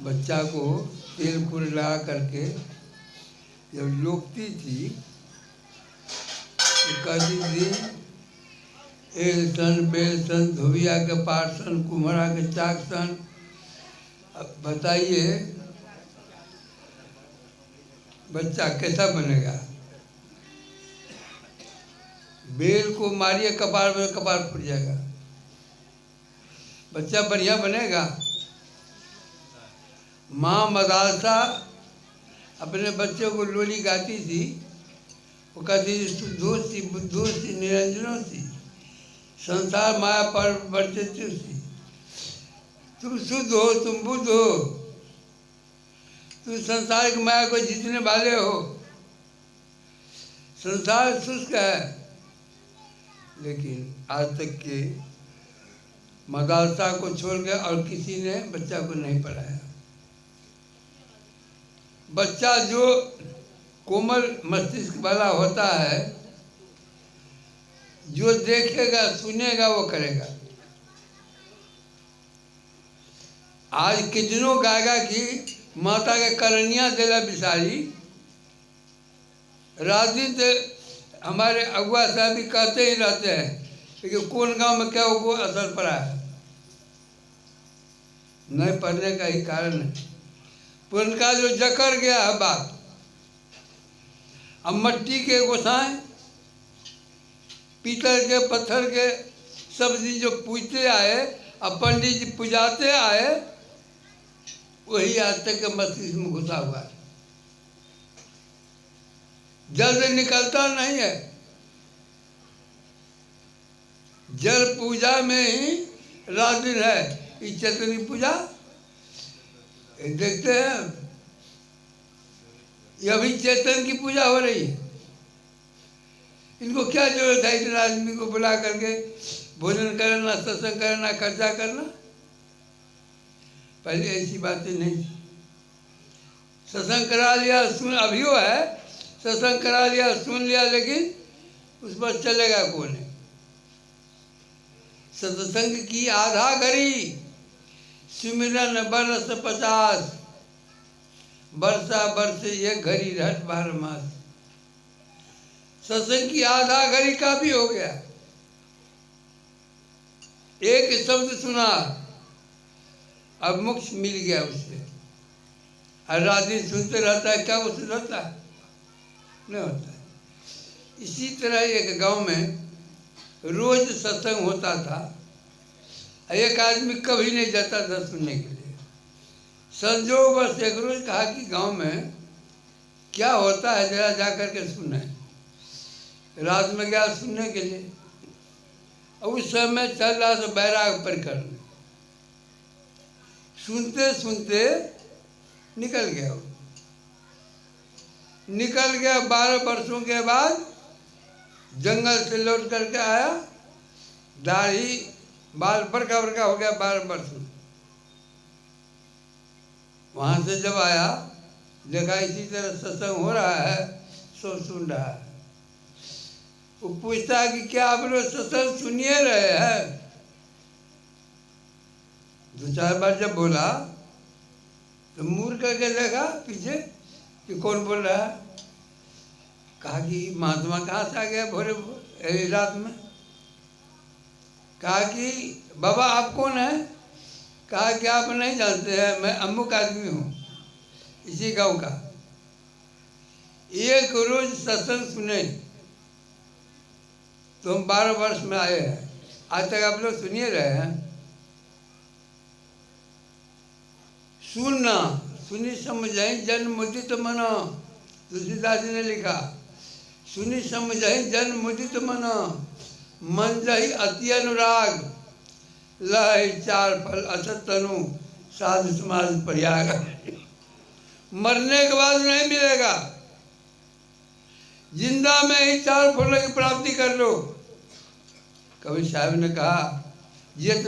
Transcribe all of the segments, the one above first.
बच्चा को तेल फूल लगा करके जब लोकती थी तो कहती थी, एक सन बेल सन धोबिया के पार सन कुम्हरा के चाक सन। अब बताइए बच्चा कैसा बनेगा? बेल को मारिए कपार में, कपार फूट जाएगा। बच्चा बढ़िया बनेगा? माँ मदालसा अपने बच्चों को लोली गाती थी, वो कहती थी, शुद्धोसी बुद्धोसी निरंजनोसी संसार माया पर वर्चस्वी। तुम शुद्ध हो, तुम बुद्ध हो, तुम संसार की माया को जीतने वाले हो। संसार शुष्क है, लेकिन आज तक के मदरसा को छोड़ के और किसी ने बच्चा को नहीं पढ़ाया। बच्चा जो कोमल मस्तिष्क वाला होता है, जो देखेगा सुनेगा वो करेगा। आज कितनों गायगा की माता के करनिया देला बिसारी, रात दिन हमारे अगुआ साहब भी कहते ही रहते हैं, लेकिन कौन गांव में क्या वो असर पड़ा है? नहीं पढ़ने का ही कारण है। पुरनका जो जकड़ गया है बात। अब मट्टी के गोसाएं, पीतल के पत्थर के सब चीज जो पूजते आए, अब पंडित जी पुजाते आए, वही आज तक के मस्तिष्क में घुसा हुआ है। जल्द निकलता नहीं है। जल पूजा में ही रात दिन है। ये चैतन्य पूजा देखते हैं, ये अभी चेतन की पूजा हो रही है। इनको क्या जरूरत है इतने आदमी को बुला करके भोजन करना, सत्संग करना, खर्चा करना? पहले ऐसी बातें नहीं थी। सत्संग करा लिया, सुन, अभी वो है, सत्संग करा लिया, सुन लिया, लेकिन उस पर चलेगा कौन है? सत्संग की आधा घड़ी, सिमरन बरस 50, वर्षा बरसे ये घड़ी रहत 12 मास। सत्संग की आधा घड़ी काफी हो गया। एक शब्द सुना, अब मोक्ष मिल गया उससे। हर रात दिन सुनते रहता है, क्या उससे होता है? नहीं होता है। इसी तरह एक गांव में रोज सत्संग होता था। एक आदमी कभी नहीं जाता था सुनने के लिए। संजोग बस एक रोज कहा कि गांव में क्या होता है, जरा जा करके सुने। रात में गया सुनने के लिए। और उस समय चल रहा था बैराग परिकर। सुनते सुनते निकल गया वो। निकल गया 12 वर्षों के बाद, जंगल से लौट करके आया। दाढ़ी बाल बड़का बड़का हो गया 12 वर्ष में। वहाँ से जब आया, देखा इसी तरह सत्संग हो रहा है, सब सुन रहा है। वो पूछता है कि क्या आप लोग सत्संग सुनिए रहे हैं? 2-4 बार जब बोला तो मुड़ करके देखा पीछे कि कौन बोल रहा है। कहा कि महात्मा कहाँ से आ गया भोरे रात में? कहा कि बाबा आप कौन है? कहा कि आप नहीं जानते हैं, मैं अमुक आदमी हूँ, इसी गांव का। एक रोज सत्संग सुने तो हम 12 वर्ष में आए हैं, आज तक आप लोग सुनिए रहे हैं। सुनना सुनी समझाई जन मुदित मना, तुलसीदास जी ने लिखा। सुनी समझाई जन मुदित मना, मन जही अति अनुराग, लय 4 फल असत तनु, साधु समाज प्रयाग। मरने के बाद नहीं मिलेगा, जिंदा में ही 4 फलों की प्राप्ति कर लो। कबीर साहब ने कहा, जित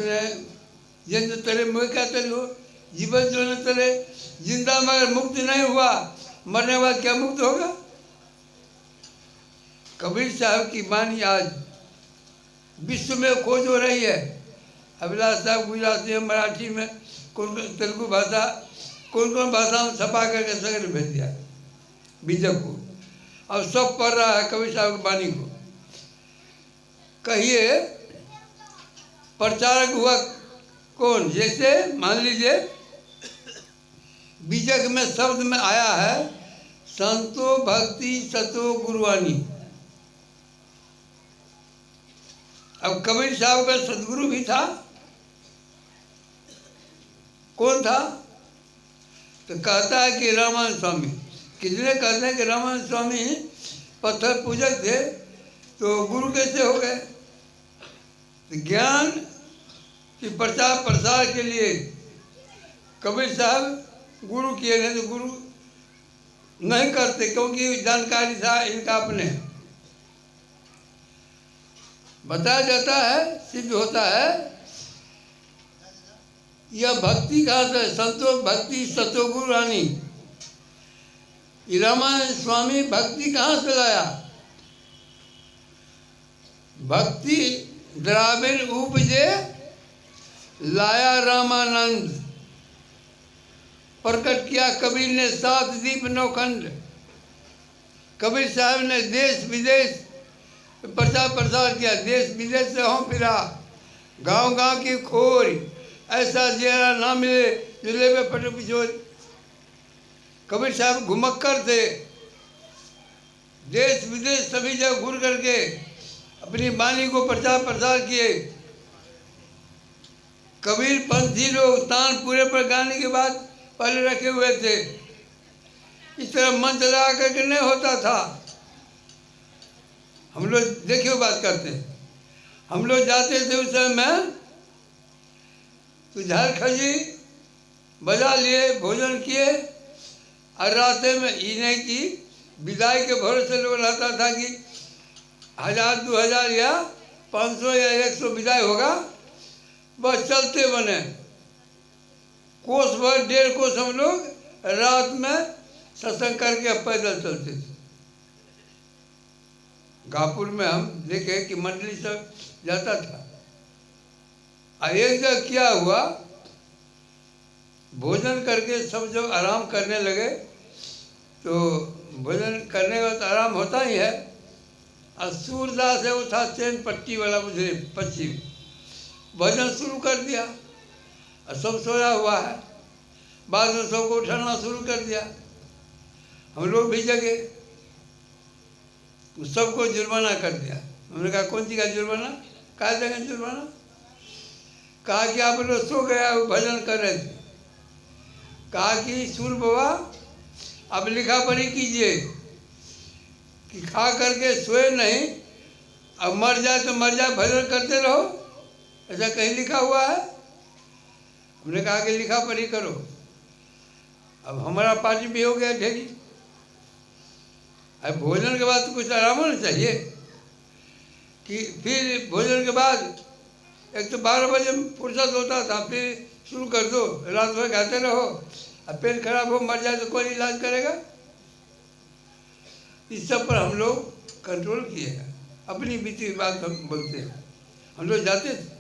तेरे मुँह क्या तेरे हो, जीवन जो न तेरे। जिंदा मगर मुक्त नहीं हुआ, मरने के बाद क्या मुक्त होगा? कबीर साहब की वाणी आज विश्व में खोज हो रही है। अभिलाष साहब गुजराती में, मराठी में, तेलुगु भाषा कौन कौन भाषा में छपा करके सगरे भेज दिया बीजक को। अब सब पढ़ रहा है कबीर साहब की वाणी को। कहिए प्रचारक हुआ कौन? जैसे मान लीजिए बीजक में शब्द में आया है संतो भक्ति सतो गुरुवाणी। अब कबीर साहब का सदगुरु भी था। कौन था? तो कहता है कि रामानंद स्वामी। कितने कहते हैं कि रामानंद स्वामी पत्थर पूजक थे, तो गुरु कैसे हो गए? तो ज्ञान की प्रचार प्रसार के लिए कबीर साहब गुरु किए नहीं, तो गुरु नहीं करते, क्योंकि जानकारी था इनका अपने। बताया जाता है, सिद्ध होता है, यह भक्ति कहाँ से? संतो भक्ति सतो गुरुवाणी। रामानंद स्वामी भक्ति कहाँ से लाया? भक्ति द्राविण उपजे लाया रामानंद। प्रकट किया कबीर ने 7 दीप 9 खंड। कबीर साहब ने देश विदेश प्रचार प्रसार किया। देश विदेश से हों फिरा, गांव गांव की खोर, ऐसा चेहरा ना मिले जिले में फटे पिछोर। कबीर साहब घुमक्कर थे, देश विदेश सभी जगह घूर करके अपनी वाणी को प्रचार प्रसार किए। कबीर पंथी लोग तानपुरे पर गाने के बाद पहले रखे हुए थे। इस तरह मंच लगा करके नहीं होता था। हम लोग देखिए बात करते हैं, हम लोग जाते थे उस समय में, तो झाल खजी बजा लिए, भोजन किए, और रास्ते में इन्हें की विदाई के भरोसे लोग रहता था कि 1000 2000 या 500 या 100 विदाई होगा, बस चलते बने। कोस भर 1.5 कोस हम लोग रात में सत्संग करके पैदल चलते थे। गापुर में हम देखे कि मंडली सब जाता था। एक जगह क्या हुआ, भोजन करके सब जब आराम करने लगे, तो भोजन करने का तो आराम होता ही है। और सूरदास है, वो था चैन पट्टी वाला, मुझे पश्चिम, भजन शुरू कर दिया और सब सोया हुआ है। बाद में सबको उठाना शुरू कर दिया, हम लोग भी जगे, सबको जुर्माना कर दिया। हमने कहा कौन सी का जुर्माना? कहा देंगे जुर्माना? कहा कि आप लोग सो गया, वो भजन कर रहे थे। कहा कि सूर बाबा अब लिखा पढ़ी कीजिए कि खा करके सोए नहीं, अब मर जाए तो मर जाए, भजन करते रहो, ऐसा कहीं लिखा हुआ है? हमने कहा कि लिखा पढ़ी करो। अब हमारा पार्टी भी हो गया ढेरी। अब भोजन के बाद तो कुछ आराम होना चाहिए कि फिर भोजन के बाद एक तो 12 बजे फुर्सत होता था, फिर शुरू कर दो, रात भर खाते रहो, अब पेट खराब हो मर जाए तो कौन इलाज करेगा? इस सब पर हम लोग कंट्रोल किए हैं। अपनी बीती बात हम बोलते हैं, हम लोग जाते थे।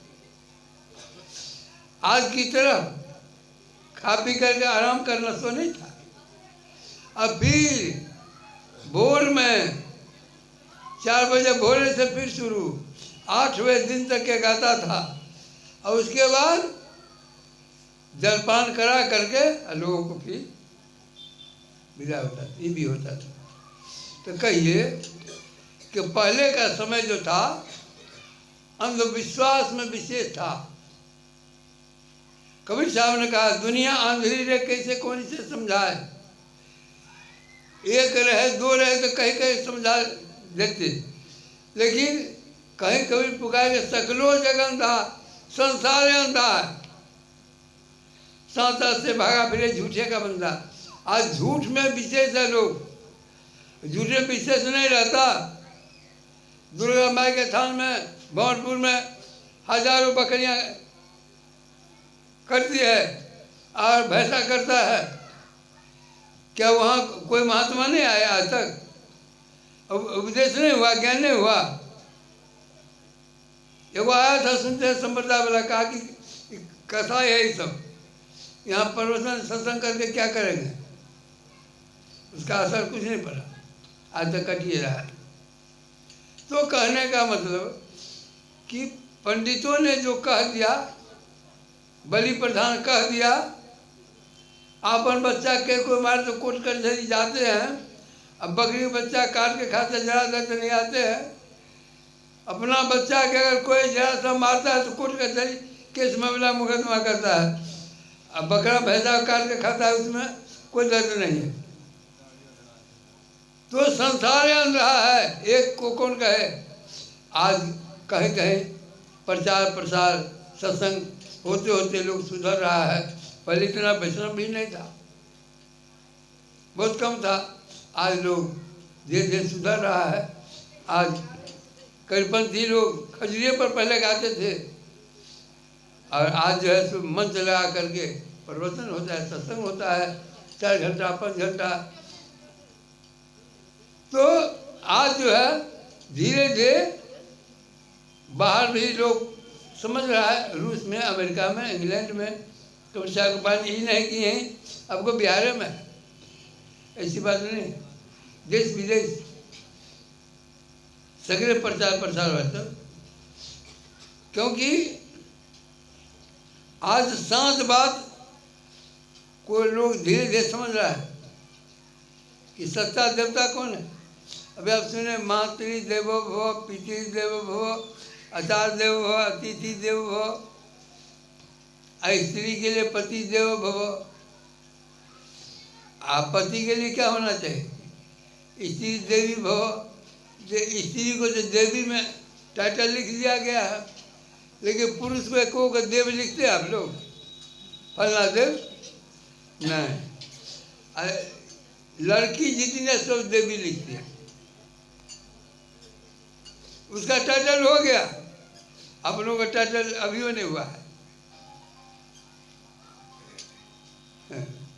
आज की तरह खा पी करके आराम करना तो नहीं था। अब फिर भोर में 4 बजे भोरे से फिर शुरू, 8वें दिन तक के गाता था, और उसके बाद जलपान करा करके लोगों को फिर विदा होता था। ये भी होता था। तो कहिए कि पहले का समय जो था अंधविश्वास में विशेष था। कबीर साहब ने कहा दुनिया आंधळी रे कैसे कौन से समझाए, एक रहे 2 रहे तो कहीं कहीं समझा देते, लेकिन कहीं कबीर पुकार के सकलो जग अंधा संसार अंधा है, सांता से भागा फिरे झूठे का बंदा। आज झूठ में विशेष है लोग, झूठे विशेष नहीं रहता। दुर्गा माई के थान में भवनपुर में हजारों बकरियां करती है और भैंसा करता है, क्या वहाँ कोई महात्मा नहीं आया आज तक? उपदेश नहीं हुआ, ज्ञान नहीं हुआ? एगो आया था सुनते हैं संप्रदाय वाला, कहा कि कसाई है ये सब, यहाँ प्रवचन सत्संग करके क्या करेंगे? उसका असर कुछ नहीं पड़ा, आज तक कटिए रहा है। तो कहने का मतलब कि पंडितों ने जो कह दिया, बलि प्रधान कह दिया, अपन बच्चा के कोई मारे तो कोर्ट कचहरी जाते हैं, अब बकरी बच्चा काट के खाते जरा देते नहीं आते हैं। अपना बच्चा के अगर कोई जरा सा मारता है तो कोर्ट कचहरी केस मामला मुकदमा करता है। अब बकरा भैंसा काट के खाता है, उसमें कोई दर्द नहीं है। तो संसार जान रहा है, एक को कौन कहे। आज कहीं कहीं प्रचार प्रसार सत्संग होते होते लोग सुधर रहा है। पहले इतना वैष्णव भी नहीं था, बहुत कम था। आज लोग धीरे धीरे सुधर रहा है। आज करीबपंथी लोग खजूरिये पर पहले गाते थे, और आज जो है सो मंच लगा करके प्रवचन होता है, सत्संग होता है 4 घंटा 5 घंटा। तो आज जो है धीरे धीरे बाहर भी लोग समझ रहा है, रूस में, अमेरिका में, इंग्लैंड में तपस्या के पानी ही नहीं की है, आपको बिहार में ऐसी बात नहीं। देश विदेश सगरे प्रचार प्रसार होता, क्योंकि आज शांत बात कोई लोग धीरे धीरे समझ रहा है कि सच्चा देवता कौन है। अभी आप सुने, मातृ देवो भव, पितृ देवो भव, आचार्य देवो भव, अतिथि देवो भव, स्त्री के लिए पति देवो भव। आप पति के लिए क्या होना चाहिए? स्त्री देवी भव। स्त्री को तो देवी में टाइटल लिख दिया गया है, लेकिन पुरुष को एको को देव लिखते हैं आप लोग? फलना देव नहीं, लड़की जितने सब देवी लिखती है, उसका टाइटल हो गया। आप लोगों का टाइटल अभी नहीं हुआ है।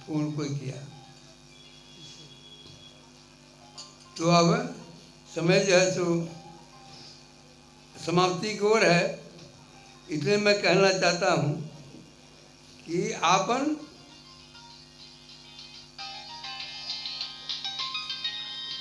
फोन कोई किया तो अब समय जो है सो समाप्ति की ओर है। इसलिए मैं कहना चाहता हूँ कि आपन